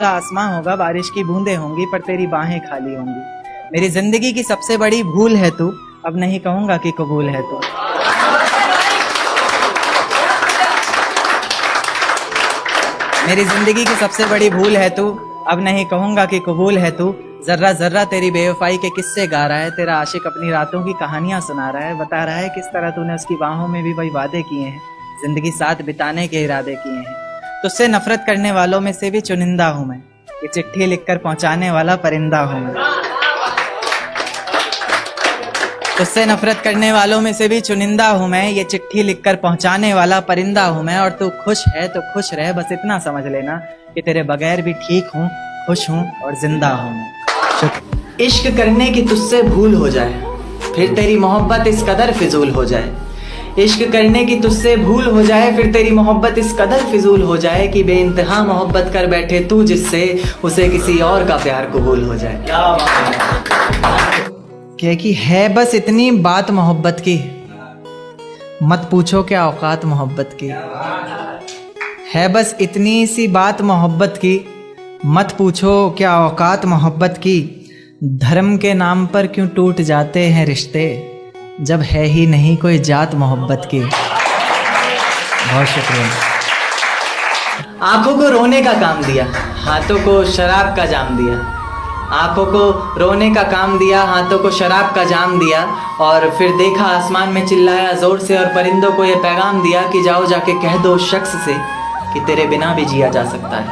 आसमां होगा, बारिश की बूंदें होंगी, पर तेरी बाहें खाली होंगी। मेरी जिंदगी की सबसे बड़ी भूल है तू, अब नहीं कहूंगा कि कबूल है तू। मेरी जिंदगी की सबसे बड़ी भूल है तू, अब नहीं कहूंगा कि कबूल है तू। जर्रा जर्रा तेरी बेवफाई के किस्से गा रहा है, तेरा आशिक अपनी रातों की कहानियां सुना रहा है, बता रहा है किस तरह तूने उसकी बाहों में भी वही वादे किए हैं, जिंदगी साथ बिताने के इरादे किए हैं। तुझसे नफरत करने वालों में से भी चुनिंदा हूं मैं, ये चिट्ठी लिखकर पहुंचाने वाला परिंदा हूं मैं। तुझसे नफरत करने वालों में से भी चुनिंदा हूं मैं, ये चिट्ठी लिखकर पहुंचाने वाला परिंदा हूं मैं। और तू खुश है तो खुश रह, बस इतना समझ लेना कि तेरे बगैर भी ठीक हूं, खुश हूं और जिंदा हूं मैं। इश्क करने की तुझसे भूल हो जाए, फिर तेरी मोहब्बत इस कदर फिजूल हो जाए। इश्क करने की तुझसे भूल हो जाए, फिर तेरी मोहब्बत इस कदर फिजूल हो जाए कि बेइंतहा मोहब्बत कर बैठे तू जिससे, उसे किसी और का प्यार कबूल हो जाए। क्या कि है बस इतनी बात मोहब्बत की, मत पूछो क्या औकात मोहब्बत की। है बस इतनी सी बात मोहब्बत की, मत पूछो क्या औकात मोहब्बत की। धर्म के नाम पर क्यों टूट जाते हैं रिश्ते, जब है ही नहीं कोई जात मोहब्बत की। बहुत शुक्रिया। आंखों को रोने का काम दिया, हाथों को शराब का जाम दिया। आंखों को रोने का काम दिया, हाथों को शराब का जाम दिया। और फिर देखा आसमान में चिल्लाया जोर से, और परिंदों को ये पैगाम दिया कि जाओ जाके कह दो उस शख्स से कि तेरे बिना भी जिया जा सकता है।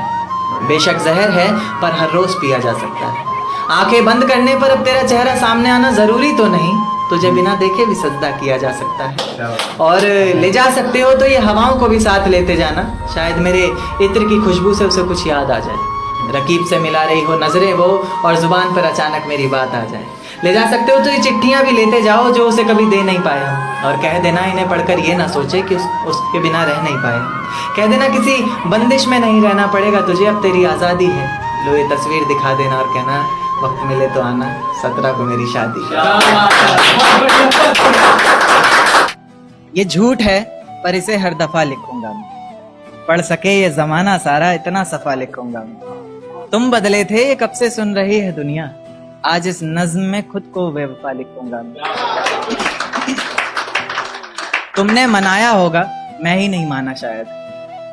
बेशक जहर है पर हर रोज पिया जा सकता है। आंखें बंद करने पर अब तेरा चेहरा सामने आना जरूरी तो नहीं, तुझे बिना देखे भी सजदा किया जा सकता है। और ले जा सकते हो तो ये हवाओं को भी साथ लेते जाना, शायद मेरे इत्र की खुशबू से उसे कुछ याद आ जाए। रकीब से मिला रही हो नजरें वो, और जुबान पर अचानक मेरी बात आ जाए। ले जा सकते हो तो ये चिट्ठियां भी लेते जाओ जो उसे कभी दे नहीं पाया, और कह देना इन्हें पढ़कर ये ना सोचे कि उसके बिना रह नहीं पाए। कह देना किसी बंदिश में नहीं रहना पड़ेगा तुझे, अब तेरी आज़ादी है। लो ये तस्वीर दिखा देना और कहना वक्त मिले तो आना, 17 को मेरी शादी। ये झूठ है पर इसे हर दफा लिखूंगा मैं, पढ़ सके ये जमाना सारा इतना सफा लिखूंगा मैं। तुम बदले थे ये कब से सुन रही है दुनिया, आज इस नज्म में खुद को बेवफा लिखूंगा मैं। तुमने मनाया होगा मैं ही नहीं माना शायद,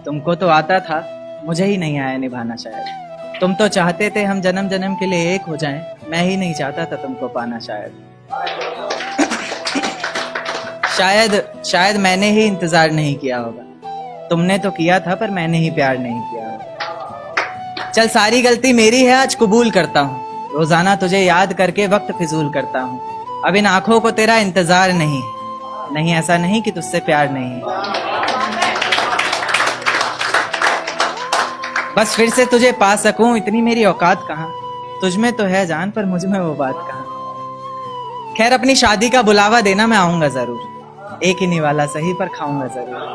तुमको तो आता था मुझे ही नहीं आया निभाना शायद। तुम तो चाहते थे हम जन्म जन्म के लिए एक हो जाएं, मैं ही नहीं चाहता था तुमको पाना शायद। शायद मैंने ही इंतजार नहीं किया होगा, तुमने तो किया था पर मैंने ही प्यार नहीं किया होगा। चल सारी गलती मेरी है आज कबूल करता हूँ, रोजाना तुझे याद करके वक्त फिजूल करता हूँ। अब इन आंखों को तेरा इंतजार नहीं, नहीं ऐसा नहीं कि तुझसे प्यार नहीं। बस फिर से तुझे पा सकूं इतनी मेरी औकात कहाँ, तुझ में तो है जान पर मुझ में वो बात कहाँ। खैर अपनी शादी का बुलावा देना मैं आऊंगा जरूर, एक ही निवाला सही पर खाऊंगा जरूर।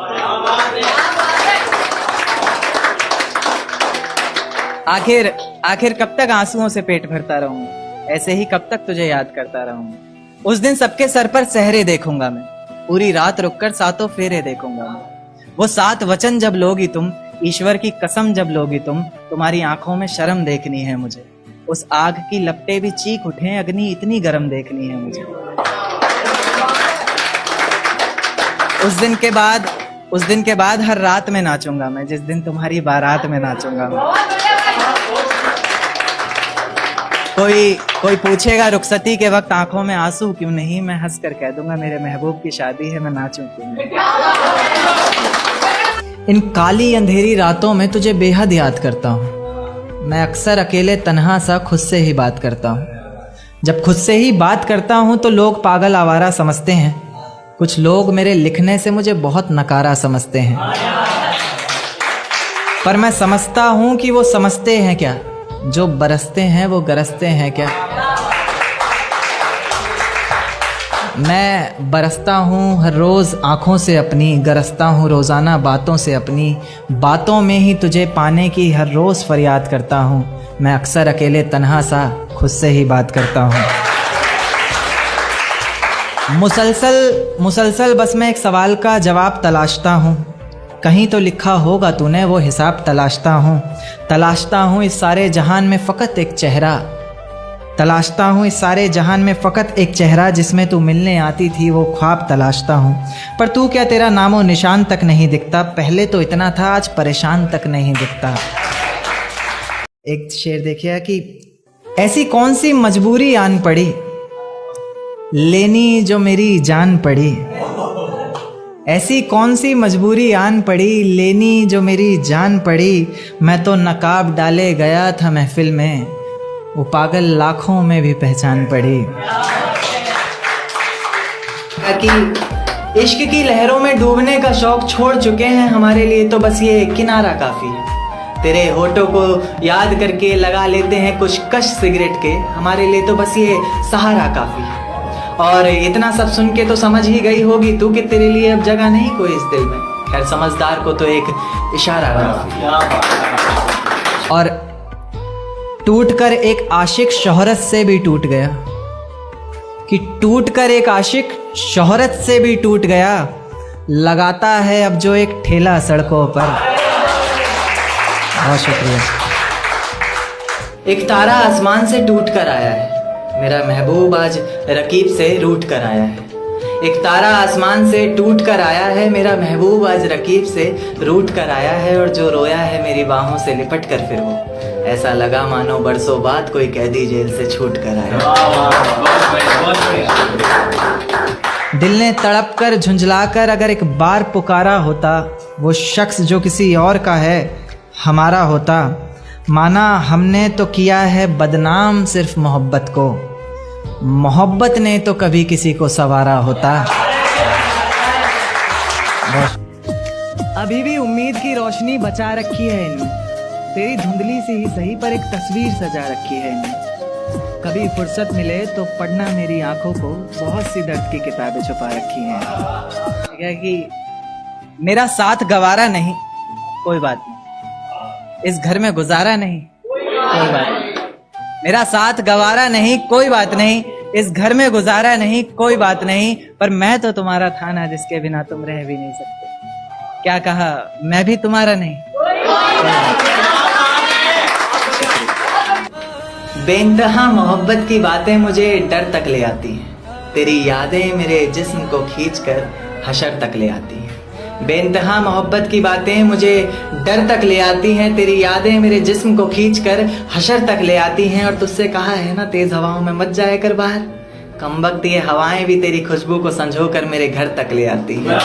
आखिर कब तक आंसुओं से पेट भरता रहूंगा, ऐसे ही कब तक तुझे याद करता रहूंगा। उस दिन सबके सर पर सहरे देखूंगा मैं, पूरी रात रुककर सातों फेरे देखूंगा मैं। वो 7 वचन जब लोगी तुम, ईश्वर की कसम जब लोगी तुम, तुम्हारी आंखों में शर्म देखनी है मुझे। उस आग की लपटें भी चीख उठे, अग्नि इतनी गर्म देखनी है मुझे। उस दिन के बाद हर रात में नाचूंगा मैं, जिस दिन तुम्हारी बारात में नाचूंगा मैं। कोई पूछेगा रुखसती के वक्त आंखों में आंसू क्यों नहीं, मैं हंस कर कह दूंगा मेरे महबूब की शादी है, मैं नाचूं क्यों नहीं। इन काली अंधेरी रातों में तुझे बेहद याद करता हूँ, मैं अक्सर अकेले तन्हा सा खुद से ही बात करता हूँ। जब खुद से ही बात करता हूँ तो लोग पागल आवारा समझते हैं, कुछ लोग मेरे लिखने से मुझे बहुत नकारा समझते हैं। पर मैं समझता हूँ कि वो समझते हैं क्या, जो बरसते हैं वो गरजते हैं क्या। मैं बरसता हूँ हर रोज़ आँखों से अपनी, गरजता हूँ रोज़ाना बातों से अपनी। बातों में ही तुझे पाने की हर रोज़ फरियाद करता हूँ, मैं अक्सर अकेले तन्हा सा खुद से ही बात करता हूँ। मुसलसल बस मैं एक सवाल का जवाब तलाशता हूँ, कहीं तो लिखा होगा तूने वो हिसाब तलाशता हूँ इस सारे जहान में फ़कत एक चेहरा, तलाशता हूँ इस सारे जहान में फ़कत एक चेहरा, जिसमें तू मिलने आती थी वो ख्वाब तलाशता हूँ। पर तू क्या, तेरा नामो निशान तक नहीं दिखता, पहले तो इतना था आज परेशान तक नहीं दिखता। एक शेर देखिए कि ऐसी कौन सी मजबूरी आन पड़ी लेनी जो मेरी जान पड़ी, ऐसी कौन सी मजबूरी आन पड़ी लेनी जो मेरी जान पड़ी। मैं तो नकाब डाले गया था महफिल में, वो पागल लाखों में भी पहचान पड़ी। कि इश्क की लहरों में डूबने का शौक छोड़ चुके हैं, हमारे लिए तो बस ये किनारा काफ़ी है। तेरे होठों को याद करके लगा लेते हैं कुछ कश सिगरेट के, हमारे लिए तो बस ये सहारा काफ़ी है। और इतना सब सुन के तो समझ ही गई होगी तू कि तेरे लिए अब जगह नहीं कोई इस दिल में। खैर समझदार को तो एक इशारा काफ़ी। और टूटकर एक आशिक शोहरत से भी टूट गया, कि टूटकर एक आशिक शोहरत से भी टूट गया, लगाता है अब जो एक ठेला सड़कों पर। बहुत शुक्रिया। एक तारा आसमान से टूट कर आया है, मेरा महबूब आज रकीब से रूठ कर आया है। एक तारा आसमान से टूट कर आया है, मेरा महबूब आज रकीब से रूठ कर आया है। और जो रोया है मेरी बाहों से लिपट कर फिर वो, ऐसा लगा मानो बरसों बाद कोई कैदी जेल से छूट कर आया। दिल ने तड़प कर झुंझला कर अगर एक बार पुकारा होता, वो शख्स जो किसी और का है हमारा होता। माना हमने तो किया है बदनाम सिर्फ मोहब्बत को, मोहब्बत ने तो कभी किसी को संवारा होता। अभी भी उम्मीद की रोशनी बचा रखी है इनमें, तेरी धुंधली सी ही सही पर एक तस्वीर सजा रखी है इनमें। कभी फुर्सत मिले तो पढ़ना मेरी आंखों को, बहुत सी दर्द की किताबें छुपा रखी हैं। क्या कि मेरा साथ गवारा नहीं कोई बात नहीं, इस घर में गुजारा नहीं कोई बात नहीं, मेरा साथ गवारा नहीं कोई बात नहीं, इस घर में गुजारा नहीं कोई बात नहीं। पर मैं तो तुम्हारा था ना जिसके बिना तुम रह भी नहीं सकते। क्या कहा, मैं भी तुम्हारा नहीं। बेइंतहा मोहब्बत की बातें मुझे डर तक ले आती हैं, तेरी यादें मेरे जिस्म को खींचकर हशर तक ले आती हैं। बेइंतहा मोहब्बत की बातें मुझे डर तक ले आती हैं, तेरी यादें मेरे जिस्म को खींचकर हशर तक ले आती हैं। और तुझसे कहा है ना तेज हवाओं में मत जाया कर बाहर, कमबख्त ये हवाएं भी तेरी खुशबू को संजो कर मेरे घर तक ले आती हैं।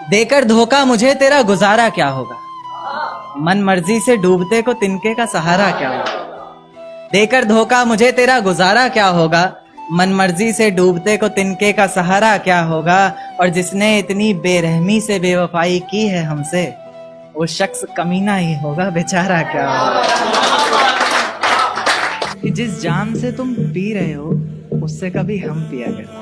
देकर धोखा मुझे तेरा गुजारा क्या होगा, मन मर्जी से डूबते को तिनके का सहारा क्या होगा। देकर धोखा मुझे तेरा गुजारा क्या होगा, मन मर्जी से डूबते को तिनके का सहारा क्या होगा। और जिसने इतनी बेरहमी से बेवफाई की है हमसे, वो शख्स कमीना ही होगा, बेचारा क्या होगा। कि जिस जाम से तुम पी रहे हो उससे कभी हम पिया करते,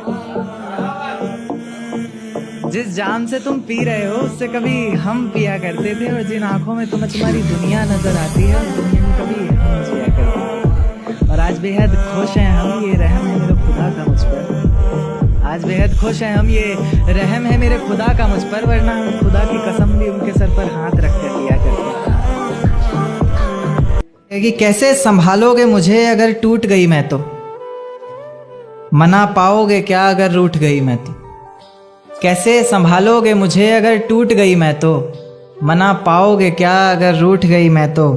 जिस जाम से तुम पी रहे हो उससे कभी हम पिया करते थे। और जिन आंखों में तुम्हारी दुनिया नजर आती है उस दुनिया में कभी हम जिया करते थे। और आज बेहद खुश हैं हम, ये रहम है मेरे खुदा का मुझ पर। आज बेहद खुश हैं हम, ये रहम है मेरे खुदा का मुझ पर, वरना हम खुदा की कसम भी उनके सर पर हाथ रख कर लिया करते। कि कैसे संभालोगे मुझे अगर टूट गई मैं तो, मना पाओगे क्या अगर रूठ गई मैं तो। कैसे संभालोगे मुझे अगर टूट गई मैं तो, मना पाओगे क्या अगर रूठ गई मैं तो।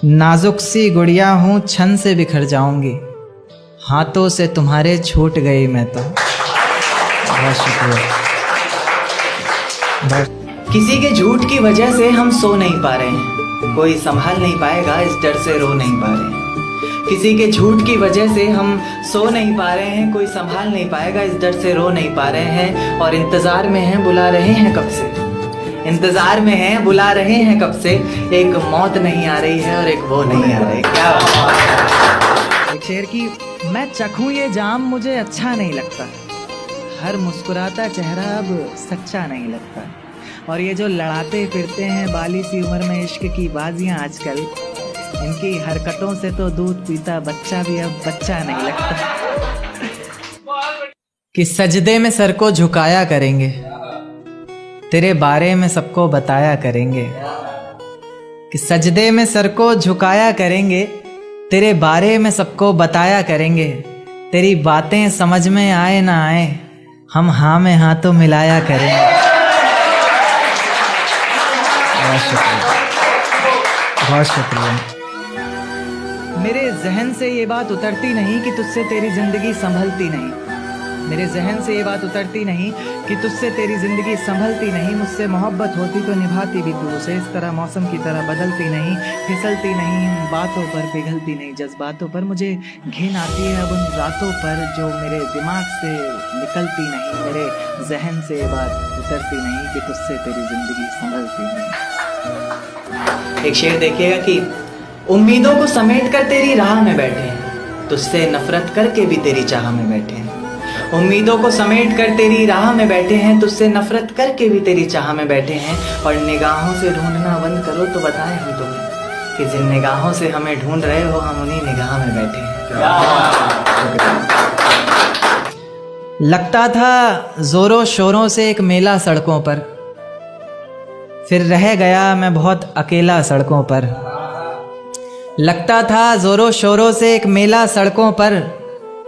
नाजुक सी गुड़िया हूँ छन से बिखर जाऊंगी, हाथों से तुम्हारे छूट गई मैं तो। बहुत शुक्रिया। किसी के झूठ की वजह से हम सो नहीं पा रहे हैं, कोई संभाल नहीं पाएगा इस डर से रो नहीं पा रहे हैं। किसी के झूठ की वजह से हम सो नहीं पा रहे हैं, कोई संभाल नहीं पाएगा इस डर से रो नहीं पा रहे हैं। और इंतजार में हैं बुला रहे हैं कब से, इंतजार में हैं बुला रहे हैं कब से। एक मौत नहीं आ रही है और एक वो नहीं आ रही। क्या एक शेर की, मैं चखूं ये जाम मुझे अच्छा नहीं लगता, हर मुस्कुराता चेहरा अब सच्चा नहीं लगता। और ये जो लड़ाते फिरते हैं बाली सी उम्र में इश्क की बाजियां आजकल, इनकी हरकतों से तो दूध पीता बच्चा भी अब बच्चा नहीं लगता। कि सजदे में सर को झुकाया करेंगे, तेरे बारे में सबको बताया करेंगे कि सजदे में सर को झुकाया करेंगे। तेरे बारे में सबको बताया करेंगे। तेरी बातें समझ में आए ना आए, हम हाँ में हाँ तो मिलाया करेंगे। बहुत शुक्रिया, बहुत शुक्रिया। मेरे जहन से ये बात उतरती नहीं कि तुझसे तेरी ज़िंदगी संभलती नहीं। मेरे जहन से ये बात उतरती नहीं कि तुझसे तेरी ज़िंदगी संभलती नहीं। मुझसे मोहब्बत होती तो निभाती भी तू उसे। इस तरह मौसम की तरह बदलती नहीं, फिसलती नहीं, बातों पर पिघलती नहीं। जज्बातों पर मुझे घिन आती है अब उन रातों पर जो मेरे दिमाग से निकलती नहीं। मेरे जहन से ये बात उतरती नहीं कि तुझसे तेरी ज़िंदगी संभलती नहीं। एक शेर देखिएगा कि उम्मीदों को समेट कर तेरी राह में बैठे हैं, तुझसे नफरत करके भी तेरी चाह में बैठे हैं। उम्मीदों को समेट कर तेरी राह में बैठे हैं, तुझसे नफरत करके भी तेरी चाह में बैठे हैं। और निगाहों से ढूंढना बंद करो तो बताएं हम तुम्हें कि जिन निगाहों से हमें ढूंढ रहे हो हम उन्हीं निगाह में बैठे हैं। लगता था जोरों शोरों से एक मेला सड़कों पर, फिर रह गया मैं बहुत अकेला सड़कों पर। लगता था जोरों शोरों से एक मेला सड़कों पर,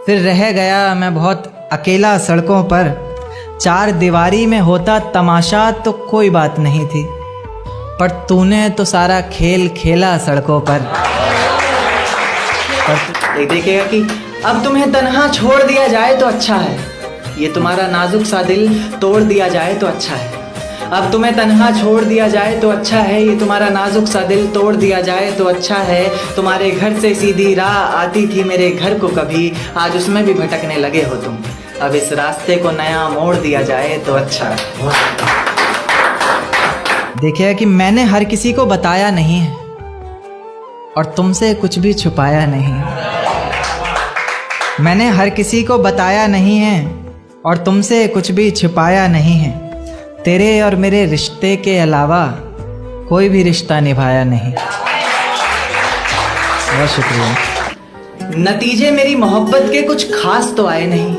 फिर रह गया मैं बहुत अकेला सड़कों पर। चार दीवारी में होता तमाशा तो कोई बात नहीं थी, पर तूने तो सारा खेल खेला सड़कों पर। देखिएगा कि अब तुम्हें तन्हा छोड़ दिया जाए तो अच्छा है, ये तुम्हारा नाजुक सा दिल तोड़ दिया जाए तो अच्छा है। अब तुम्हें तन्हा छोड़ दिया जाए तो अच्छा है, ये तुम्हारा नाजुक सा दिल तोड़ दिया जाए तो अच्छा है। तुम्हारे घर से सीधी राह आती थी मेरे घर को कभी, आज उसमें भी भटकने लगे हो तुम। अब इस रास्ते को नया मोड़ दिया जाए तो अच्छा है। देखिए कि मैंने हर किसी को बताया नहीं है और तुमसे कुछ भी छुपाया नहीं। मैंने हर किसी को बताया नहीं है और तुमसे कुछ भी छुपाया नहीं है। तेरे और मेरे रिश्ते के अलावा कोई भी रिश्ता निभाया नहीं। बहुत शुक्रिया। नतीजे मेरी मोहब्बत के कुछ खास तो आए नहीं,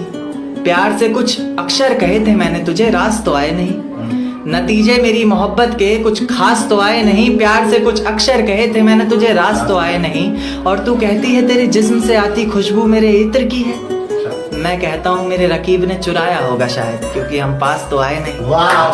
प्यार से कुछ अक्षर कहे थे मैंने तुझे, रास तो आए नहीं। नतीजे मेरी मोहब्बत के कुछ खास तो आए नहीं, प्यार से कुछ अक्षर कहे थे मैंने तुझे, रास तो आए नहीं। और तू कहती है तेरे जिस्म से आती खुशबू मेरे इत्र की है, मैं कहता हूँ मेरे रकीब ने चुराया होगा शायद, क्योंकि हम पास तो आए नहीं। वाह।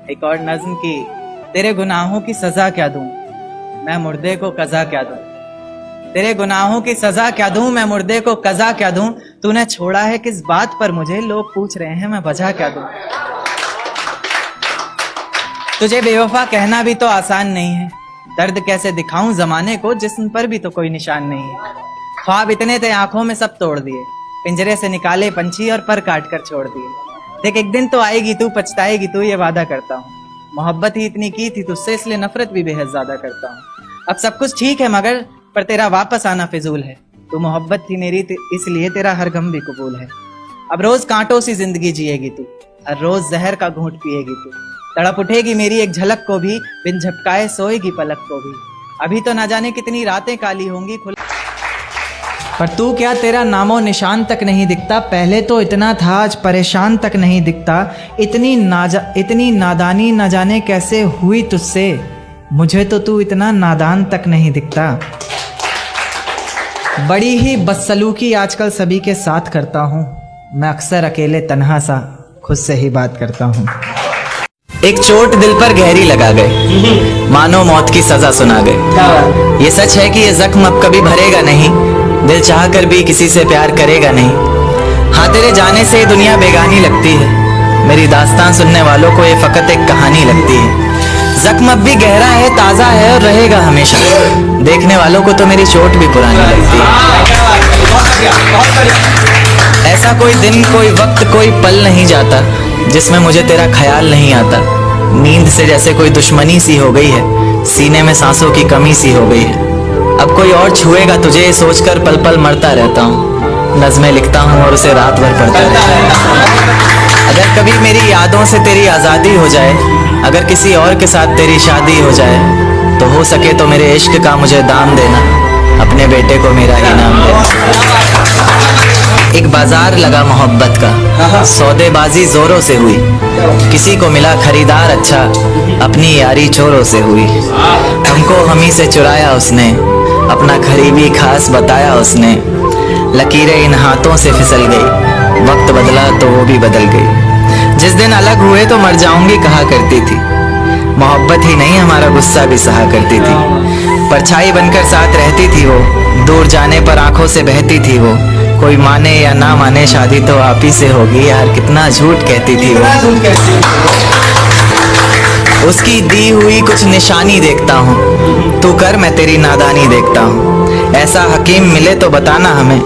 एक और नज़्म की, तेरे गुनाहों की सजा क्या दूं मैं मुर्दे को कज़ा क्या दूं। तेरे गुनाहों की सजा क्या दूं मैं मुर्दे को कज़ा क्या दूं। तूने छोड़ा है किस बात पर मुझे, लोग पूछ रहे हैं मैं वजह क्या दूं। तुझे बेवफा कहना भी तो आसान नहीं है, दर्द कैसे दिखाऊं जमाने को जिस्म पर भी तो कोई निशान नहीं है। ख्वाब इतने थे आंखों में सब तोड़ दिए, पिंजरे से निकाले पंछी और पर काट कर छोड़ दिए। देख एक दिन तो आएगी तू, पछताएगी तू, ये वादा करता हूँ। मोहब्बत ही इतनी की थी तुझसे, इसलिए नफरत भी बेहद ज्यादा करता हूँ। अब सब कुछ ठीक है मगर पर तेरा वापस आना फिजूल है। तू मोहब्बत थी मेरी इसलिए तेरा हर गम भी कबूल है। अब रोज कांटों सी जिंदगी जिएगी तू, हर रोज जहर का घूंट पिएगी तू। तड़प उठेगी मेरी एक झलक को भी, बिन झपकाए सोएगी पलक को भी। अभी तो ना जाने कितनी रातें काली होंगी पर तू क्या, तेरा नामो निशान तक नहीं दिखता। पहले तो इतना था आज परेशान तक नहीं दिखता। इतनी नादानी न जाने कैसे हुई तुझसे, मुझे तो तू इतना नादान तक नहीं दिखता। बड़ी ही बदसलूकी आजकल सभी के साथ करता हूँ, मैं अक्सर अकेले तन्हा सा खुद से ही बात करता हूँ। एक चोट दिल पर गहरी लगा गए, मानो मौत की सजा सुना गए। ये सच है कि ये जख्म अब कभी भरेगा नहीं, दिल चाह कर भी किसी से प्यार करेगा नहीं। हाँ तेरे जाने से दुनिया बेगानी लगती है, मेरी दास्तान सुनने वालों को ये फकत एक कहानी लगती है। जख्म अब भी गहरा है, ताज़ा है और रहेगा हमेशा, देखने वालों को तो मेरी चोट भी पुरानी लगती है। ऐसा कोई दिन, कोई वक्त, कोई पल नहीं जाता जिसमें मुझे तेरा ख्याल नहीं आता। नींद से जैसे कोई दुश्मनी सी हो गई है, सीने में सांसों की कमी सी हो गई है। अब कोई और छुएगा तुझे सोचकर पल पल मरता रहता हूँ। नज़में लिखता हूँ और उसे रात भर पढ़ता रहता हूँ। अगर कभी मेरी यादों से तेरी आज़ादी हो जाए, अगर किसी और के साथ तेरी शादी हो जाए, तो हो सके तो मेरे इश्क का मुझे दाम देना, अपने बेटे को मेरा इनाम देना। एक बाजार लगा मोहब्बत का, सौदेबाजी जोरों से हुई, किसी को मिला खरीदार अच्छा, अपनी यारी चोरों से हुई। हमको हमी से चुराया उसने, अपना करीबी खास बताया उसने। लकीरें इन हाथों से फिसल गई, वक्त बदला तो वो भी बदल गई। जिस दिन अलग हुए तो मर जाऊंगी कहा करती थी, मोहब्बत ही नहीं हमारा गुस्सा भी सहा करती थी। परछाई बनकर साथ रहती थी वो, दूर जाने पर आंखों से बहती थी वो। कोई माने या ना माने शादी तो आप ही से होगी यार, कितना झूठ कहती थी वो। उसकी दी हुई कुछ निशानी देखता हूँ, तू कर मैं तेरी नादानी देखता हूँ। ऐसा हकीम मिले तो बताना हमें,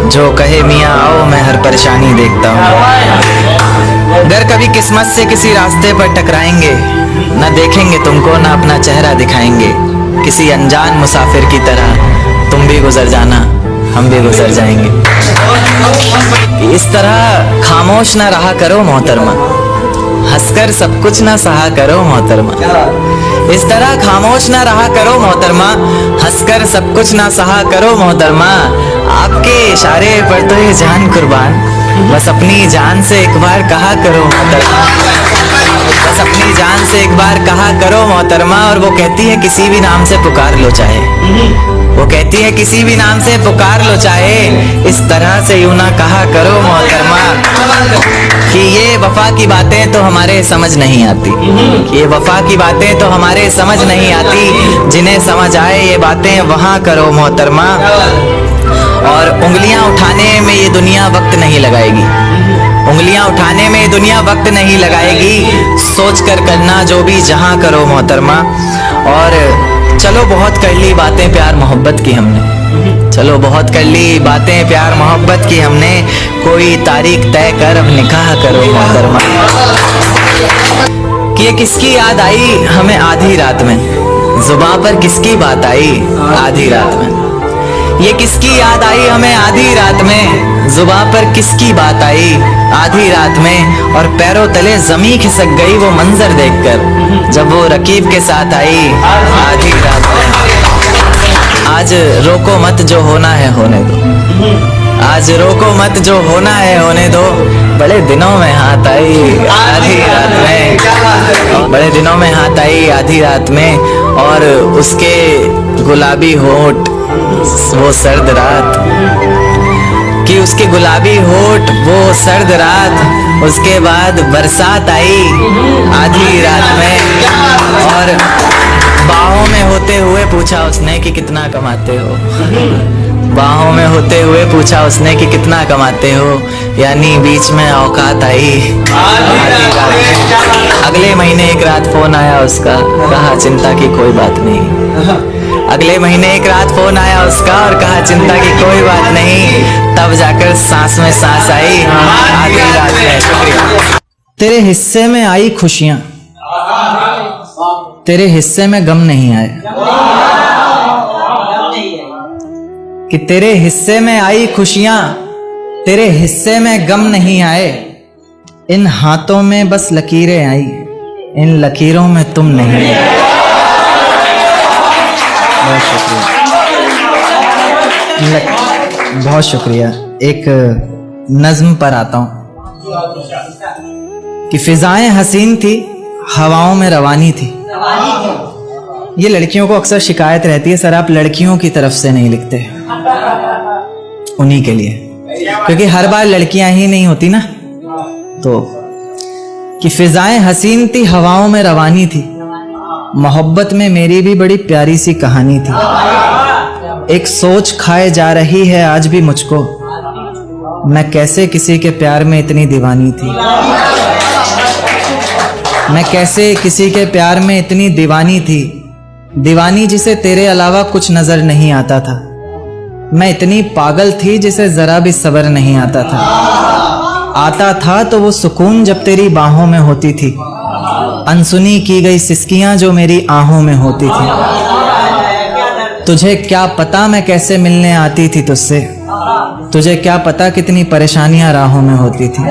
जो कहे मियाँ आओ मैं हर परेशानी देखता हूँ। अगर कभी किस्मत से किसी रास्ते पर टकराएंगे, न देखेंगे तुमको ना अपना चेहरा दिखाएंगे। किसी अनजान मुसाफिर की तरह तुम भी गुजर जाना, हम भी गुजर जाएंगे। इस तरह खामोश ना रहा करो मोहतरमा, हंसकर सब कुछ ना सहा करो मोहतरमा। इस तरह खामोश ना रहा करो मोहतरमा, हंसकर सब कुछ ना सहा करो मोहतरमा। आपके इशारे पर तो ये जान कुर्बान, बस अपनी जान से एक बार कहा करो मोहतरमा, बस अपनी जान से एक बार कहा करो मोहतरमा। और वो कहती है किसी भी नाम से पुकार लो चाहे, वो कहती है किसी भी नाम से पुकार लो चाहे, इस तरह से यूं ना कहा करो मोहतरमा। कि ये वफा की बातें तो हमारे समझ नहीं आती, ये वफा की बातें तो हमारे समझ नहीं आती। जिन्हें समझ आए ये बातें वहाँ करो मोहतरमा। और उंगलियां उठाने में ये दुनिया वक्त नहीं लगाएगी, उंगलियां उठाने में ये दुनिया वक्त नहीं लगाएगी। सोच कर करना जो भी जहां करो मोहतरमा। और चलो बहुत कर ली बातें प्यार मोहब्बत की हमने, चलो बहुत कर ली बातें प्यार मोहब्बत की हमने। कोई तारीख तय कर अब निकाह करो मोहतरमा। कि ये किसकी याद आई हमें आधी रात में, जुबां पर किसकी बात आई आधी रात में। ये किसकी याद आई हमें आधी रात में, जुबां पर किसकी बात आई आधी रात में। और पैरों तले जमी खिसक गई वो मंजर देखकर, जब वो रकीब के साथ आई आधी रात में। आज रोको मत जो होना है होने दो, आज रोको मत जो होना है होने दो। बड़े दिनों में हाथ आई आधी रात में, बड़े दिनों में हाथ आई आधी रात में। और उसके गुलाबी होठ वो सर्द रात, कि उसके गुलाबी होठ वो सर्द रात। उसके बाद बरसात आई आधी रात में। और बाहों में होते हुए पूछा उसने कि कितना कमाते हो, बाहों में होते हुए पूछा उसने कि कितना कमाते हो। यानी बीच में औकात आई आधी रात में। अगले महीने एक रात फोन आया उसका, कहा चिंता की कोई बात नहीं। अगले महीने एक रात फोन आया उसका और कहा चिंता की कोई बात नहीं। तब जाकर सांस में सांस आई आधी रात में। शुक्रिया। तेरे हिस्से में आई खुशियां, तेरे हिस्से में गम नहीं आया। कि तेरे हिस्से में आई खुशियां, तेरे हिस्से में गम नहीं आए। इन हाथों में बस लकीरें आई, इन लकीरों में तुम नहीं आए। बहुत शुक्रिया, बहुत शुक्रिया। एक नज्म पर आता हूं कि फिजाएं हसीन थी, हवाओं में रवानी थी। ये लड़कियों को अक्सर शिकायत रहती है, सर आप लड़कियों की तरफ से नहीं लिखते, उन्हीं के लिए, क्योंकि हर बार लड़कियां ही नहीं होती ना। तो कि फिजाएं हसीन थी, हवाओं में रवानी थी, मोहब्बत में मेरी भी बड़ी प्यारी सी कहानी थी। एक सोच खाए जा रही है आज भी मुझको, मैं कैसे किसी के प्यार में इतनी दीवानी थी, मैं कैसे किसी के प्यार में इतनी दीवानी थी। दीवानी जिसे तेरे अलावा कुछ नजर नहीं आता था, मैं इतनी पागल थी जिसे जरा भी सब्र नहीं आता था। आता था तो वो सुकून जब तेरी बाहों में होती थी, अनसुनी की गई सिसकियां जो मेरी आहों में होती थी। तुझे क्या पता मैं कैसे मिलने आती थी तुझसे, तुझे क्या पता कितनी परेशानियां राहों में होती थी,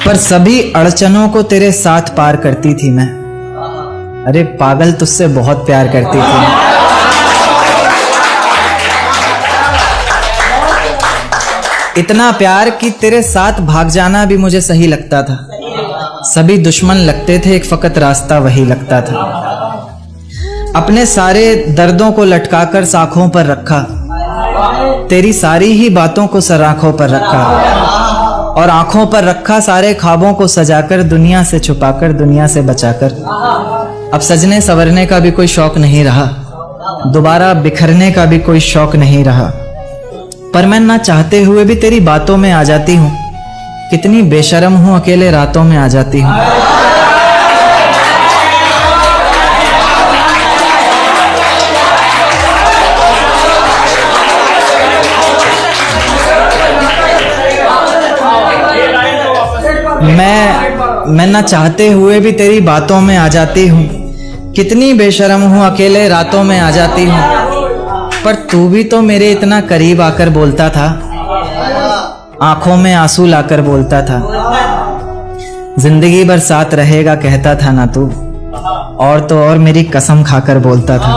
पर सभी अड़चनों को तेरे साथ पार करती थी मैं। अरे पागल, तुझसे बहुत प्यार करती थी। इतना प्यार कि तेरे साथ भाग जाना भी मुझे सही लगता था। सभी दुश्मन लगते थे, एक फकत रास्ता वही लगता था। अपने सारे दर्दों को लटकाकर साखों पर रखा, तेरी सारी ही बातों को सराखों पर रखा, और आंखों पर रखा सारे ख्वाबों को सजाकर, दुनिया से छुपाकर, दुनिया से बचाकर। अब सजने संवरने का भी कोई शौक नहीं रहा, दोबारा बिखरने का भी कोई शौक नहीं रहा, पर मैं ना चाहते हुए भी तेरी बातों में आ जाती हूँ। कितनी बेशर्म हूँ, अकेले रातों में आ जाती हूँ। मैं ना चाहते हुए भी तेरी बातों में आ जाती हूँ। कितनी बेशर्म हूँ, अकेले रातों में आ जाती हूँ, पर तू भी तो मेरे इतना करीब आकर बोलता था, आंखों में आंसू लाकर बोलता था, जिंदगी भर साथ रहेगा कहता था ना तू, और तो और मेरी कसम खाकर बोलता था।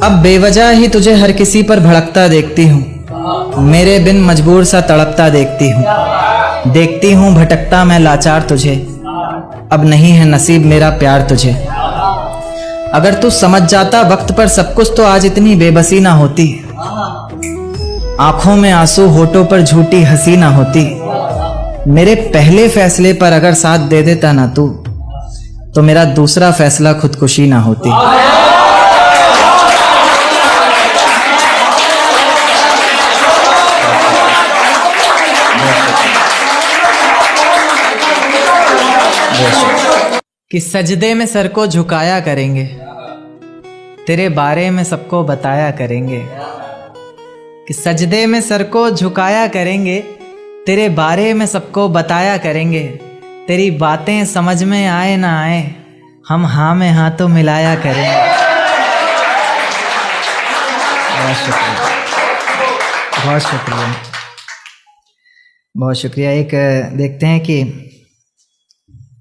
अब बेवजह ही तुझे हर किसी पर भड़कता देखती हूँ, मेरे बिन मजबूर सा तड़पता देखती हूँ भटकता मैं लाचार तुझे। अब नहीं है नसीब मेरा प्यार तुझे। अगर तू समझ जाता वक्त पर सब कुछ तो आज इतनी बेबसी ना होती, आंखों में आंसू होठों पर झूठी हंसी ना होती। मेरे पहले फैसले पर अगर साथ दे देता ना तू, तो मेरा दूसरा फैसला खुदकुशी ना होती। कि सजदे में सर को झुकाया करेंगे, तेरे बारे में सबको बताया करेंगे। कि सजदे में सर को झुकाया करेंगे, तेरे बारे में सबको बताया करेंगे। तेरी बातें समझ में आए ना आए, हम हाँ में हाँ तो मिलाया करेंगे। बहुत शुक्रिया, बहुत शुक्रिया, बहुत शुक्रिया। एक देखते हैं कि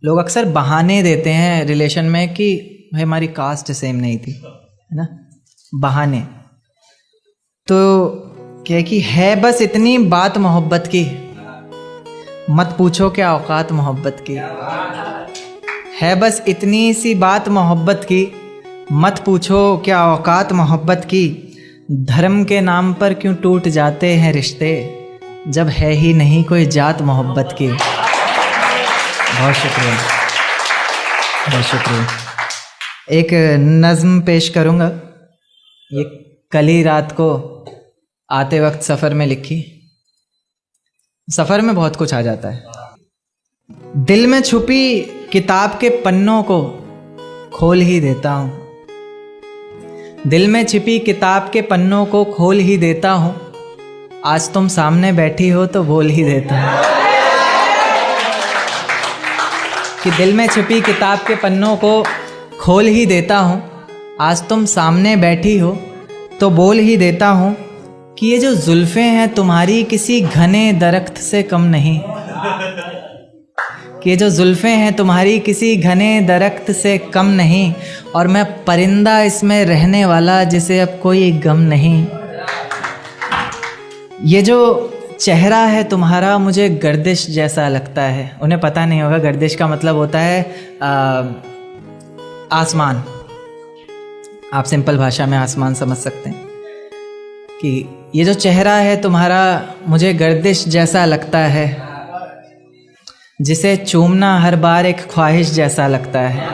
लोग अक्सर बहाने देते हैं रिलेशन में कि भाई हमारी कास्ट सेम नहीं थी, है ना, बहाने। तो क्या कि है बस इतनी बात मोहब्बत की, मत पूछो क्या औकात मोहब्बत की। है बस इतनी सी बात मोहब्बत की, मत पूछो क्या औकात मोहब्बत की। धर्म के नाम पर क्यों टूट जाते हैं रिश्ते, जब है ही नहीं कोई जात मोहब्बत की। बहुत शुक्रिया, बहुत शुक्रिया। एक नज़्म पेश करूँगा, ये कल ही रात को आते वक्त सफ़र में लिखी। सफ़र में बहुत कुछ आ जाता है। दिल में छुपी किताब के पन्नों को खोल ही देता हूँ, दिल में छिपी किताब के पन्नों को खोल ही देता हूँ। आज तुम सामने बैठी हो तो बोल ही देता हूँ। कि दिल में छिपी किताब के पन्नों को खोल ही देता हूँ, आज तुम सामने बैठी हो तो बोल ही देता हूँ। कि ये जो जुल्फ़ें हैं तुम्हारी किसी घने दरख्त से कम नहीं, कि ये जो जुल्फ़ें हैं तुम्हारी किसी घने दरख्त से कम नहीं, और मैं परिंदा इसमें रहने वाला जिसे अब कोई गम नहीं। ये जो चेहरा है तुम्हारा मुझे गर्दिश जैसा लगता है। उन्हें पता नहीं होगा गर्दिश का मतलब होता है आसमान। आप सिंपल भाषा में आसमान समझ सकते हैं। कि ये जो चेहरा है तुम्हारा मुझे गर्दिश जैसा लगता है, जिसे चूमना हर बार एक ख्वाहिश जैसा लगता है।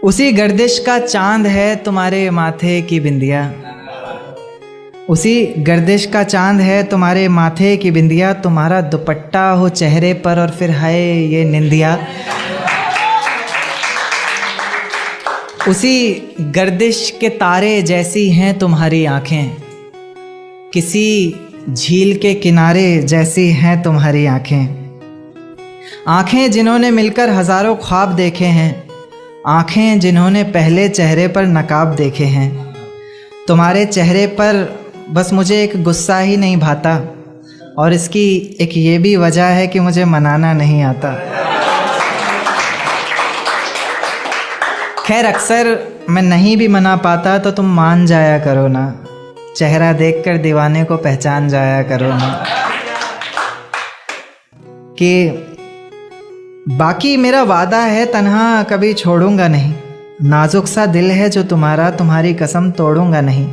उसी गर्दिश का चांद है तुम्हारे माथे की बिंदिया, उसी गर्दिश का चांद है तुम्हारे माथे की बिंदिया। तुम्हारा दुपट्टा हो चेहरे पर और फिर हाय ये निंदिया। उसी गर्दिश के तारे जैसी हैं तुम्हारी आँखें, किसी झील के किनारे जैसी हैं तुम्हारी आँखें। आंखें जिन्होंने मिलकर हजारों ख्वाब देखे हैं, आंखें जिन्होंने पहले चेहरे पर नकाब देखे हैं। तुम्हारे चेहरे पर बस मुझे एक गुस्सा ही नहीं भाता, और इसकी एक ये भी वजह है कि मुझे मनाना नहीं आता। खैर अक्सर मैं नहीं भी मना पाता तो तुम मान जाया करो ना, चेहरा देखकर दीवाने को पहचान जाया करो ना। कि बाकी मेरा वादा है तन्हा कभी छोड़ूंगा नहीं, नाजुक सा दिल है जो तुम्हारा, तुम्हारी कसम तोड़ूंगा नहीं।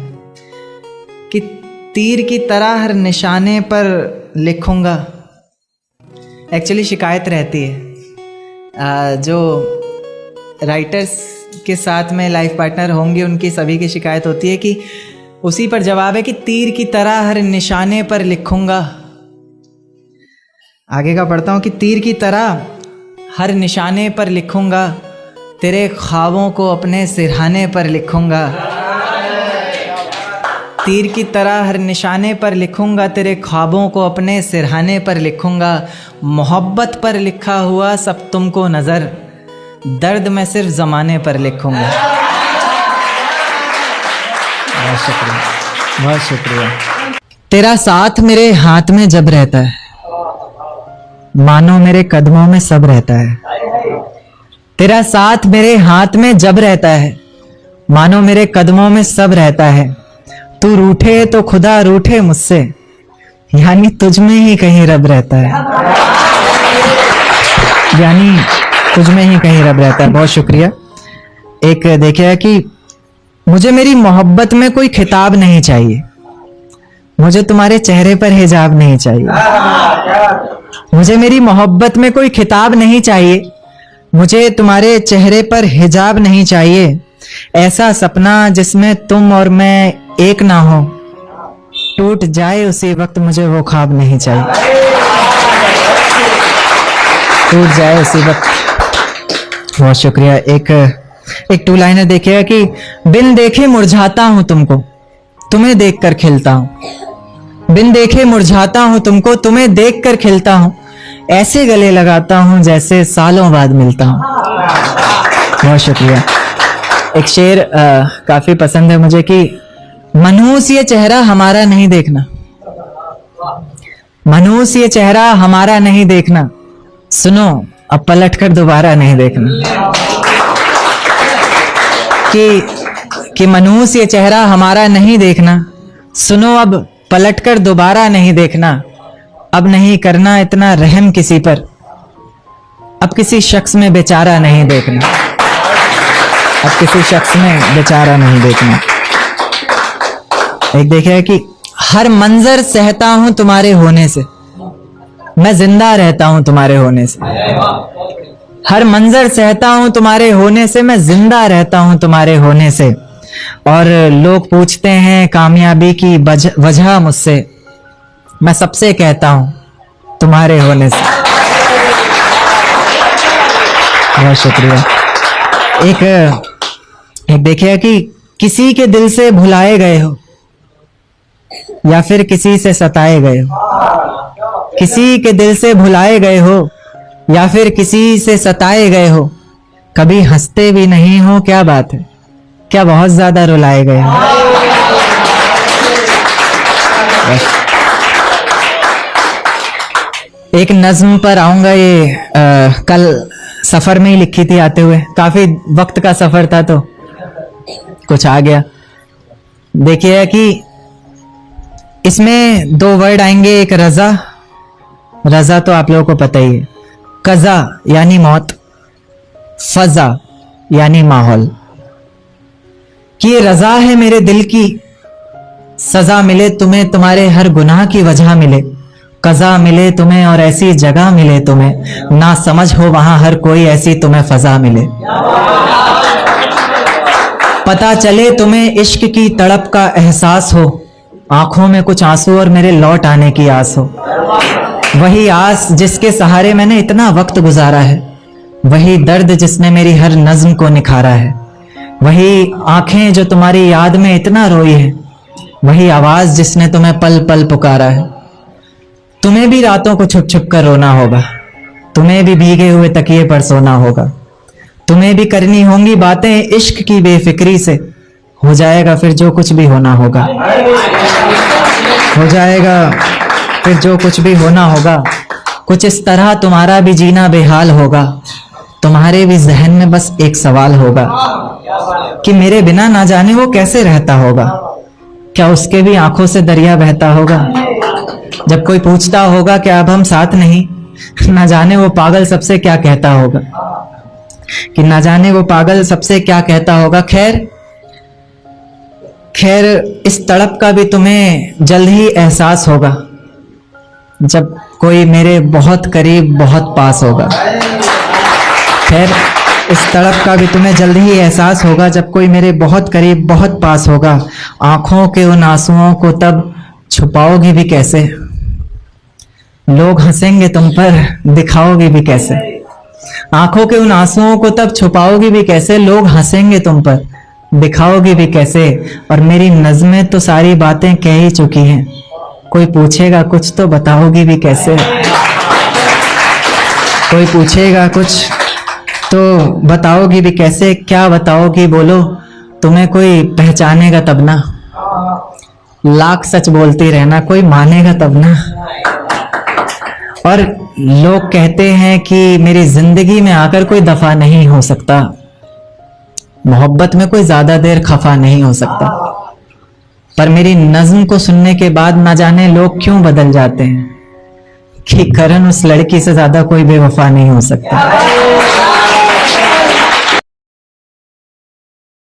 कि तीर की तरह हर निशाने पर लिखूंगा। एक्चुअली शिकायत रहती है, जो राइटर्स के साथ में लाइफ पार्टनर होंगे उनकी सभी की शिकायत होती है कि उसी पर जवाब है कि तीर की तरह हर निशाने पर लिखूंगा। आगे का पढ़ता हूँ कि तीर की तरह हर निशाने पर लिखूंगा, तेरे ख्वाबों को अपने सिरहाने पर लिखूंगा। तीर की तरह हर निशाने पर लिखूंगा, तेरे ख्वाबों को अपने सिरहाने पर लिखूंगा। मोहब्बत पर लिखा हुआ सब तुमको नज़र, दर्द मैं सिर्फ ज़माने पर लिखूंगा। बहुत शुक्रिया, बहुत शुक्रिया। तेरा साथ मेरे हाथ में जब रहता है, मानो मेरे कदमों में सब रहता है। तेरा साथ मेरे हाथ में जब रहता है, मानो मेरे कदमों में सब रहता है। तू रूठे तो खुदा रूठे मुझसे, यानी तुझ में ही कहीं रब रहता है, यानी तुझ में ही कहीं रब रहता है। बहुत शुक्रिया। एक देखिए कि मुझे मेरी मोहब्बत में कोई खिताब नहीं चाहिए, मुझे तुम्हारे चेहरे पर हिजाब नहीं चाहिए। मुझे मेरी मोहब्बत में कोई खिताब नहीं चाहिए, मुझे तुम्हारे चेहरे पर हिजाब नहीं चाहिए। ऐसा सपना जिसमें तुम और मैं एक ना हो, टूट जाए उसी वक्त मुझे वो ख्वाब नहीं चाहिए, टूट जाए उसी वक्त। बहुत शुक्रिया। एक टू लाइनर देखिएगा कि बिन देखे मुरझाता हूं तुमको, तुम्हें देखकर खिलता हूं। बिन देखे मुरझाता हूं तुमको, तुम्हें देखकर खिलता हूं। ऐसे गले लगाता हूं जैसे सालों बाद मिलता हूं। बहुत शुक्रिया। एक शेर काफी पसंद है मुझे कि मनहूस ये चेहरा हमारा नहीं देखना, मनहूस ये चेहरा हमारा नहीं देखना, सुनो अब पलट कर दोबारा नहीं देखना। कि मनहूस ये चेहरा हमारा नहीं देखना, सुनो अब पलट कर दोबारा नहीं देखना। अब नहीं करना इतना रहम किसी पर, अब किसी शख्स में बेचारा नहीं देखना, अब किसी शख्स में बेचारा नहीं देखना। एक देखिए कि हर मंजर सहता हूं तुम्हारे होने से, मैं जिंदा रहता हूं तुम्हारे होने से। हर मंजर सहता हूं तुम्हारे होने से, मैं जिंदा रहता हूं तुम्हारे होने से। और लोग पूछते हैं कामयाबी की वजह मुझसे, मैं सबसे कहता हूं तुम्हारे होने से। बहुत शुक्रिया। एक देखिए कि किसी के दिल से भुलाए गए हो या फिर किसी से सताए गए हो, किसी के दिल से भुलाए गए हो या फिर किसी से सताए गए हो, कभी हंसते भी नहीं हो, क्या बात है, क्या बहुत ज्यादा रुलाए गए हो। एक नज्म पर आऊंगा, ये कल सफर में ही लिखी थी आते हुए, काफी वक्त का सफर था तो कुछ आ गया। देखिए कि इसमें दो वर्ड आएंगे, एक रजा, रजा तो आप लोगों को पता ही है, कजा यानी मौत, फजा यानी माहौल। कि ये रजा है मेरे दिल की, सजा मिले तुम्हें तुम्हारे हर गुनाह की वजह मिले, कजा मिले तुम्हें और ऐसी जगह मिले तुम्हें, ना समझ हो वहां हर कोई ऐसी तुम्हें फजा मिले। पता चले तुम्हें इश्क की तड़प का एहसास हो, आंखों में कुछ आंसू और मेरे लौट आने की आस हो। वही आस जिसके सहारे मैंने इतना वक्त गुजारा है, वही दर्द जिसने मेरी हर नज्म को निखारा है, वही आंखें जो तुम्हारी याद में इतना रोई है, वही आवाज जिसने तुम्हें पल पल पुकारा है। तुम्हें भी रातों को छुप छुप कर रोना होगा, तुम्हें भी भीगे हुए तकिए पर सोना होगा, तुम्हें भी करनी होंगी बातें इश्क की बेफिक्री से। हो जाएगा फिर जो कुछ भी होना होगा, हो जाएगा फिर जो कुछ भी होना होगा। कुछ इस तरह तुम्हारा भी जीना बेहाल होगा, तुम्हारे भी जहन में बस एक सवाल होगा कि मेरे बिना ना जाने वो कैसे रहता होगा। क्या उसके भी आंखों से दरिया बहता होगा? जब कोई पूछता होगा कि अब हम साथ नहीं, ना जाने वो पागल सबसे क्या कहता होगा, कि ना जाने वो पागल सबसे क्या कहता होगा। खैर खैर इस तड़प का भी तुम्हें जल्द ही एहसास होगा, जब कोई मेरे बहुत करीब बहुत पास होगा। खैर इस तड़प का भी तुम्हें जल्द ही एहसास होगा, जब कोई मेरे बहुत करीब बहुत पास होगा। आंखों के उन आंसुओं को तब छुपाओगी भी कैसे, लोग हंसेंगे तुम पर दिखाओगी भी कैसे। आंखों के उन आंसुओं को तब छुपाओगी भी कैसे, लोग हंसेंगे तुम पर दिखाओगी भी कैसे। और मेरी नज़्में तो सारी बातें कह ही चुकी हैं, कोई पूछेगा कुछ तो बताओगी भी कैसे। कोई पूछेगा कुछ तो बताओगी भी कैसे। क्या बताओगी बोलो, तुम्हें कोई पहचानेगा तब ना, लाख सच बोलती रहना कोई मानेगा तब ना। और लोग कहते हैं कि मेरी जिंदगी में आकर कोई दफा नहीं हो सकता, मोहब्बत में कोई ज्यादा देर खफा नहीं हो सकता। पर मेरी नज्म को सुनने के बाद ना जाने लोग क्यों बदल जाते हैं, कि करण उस लड़की से ज्यादा कोई बेवफा नहीं हो सकता।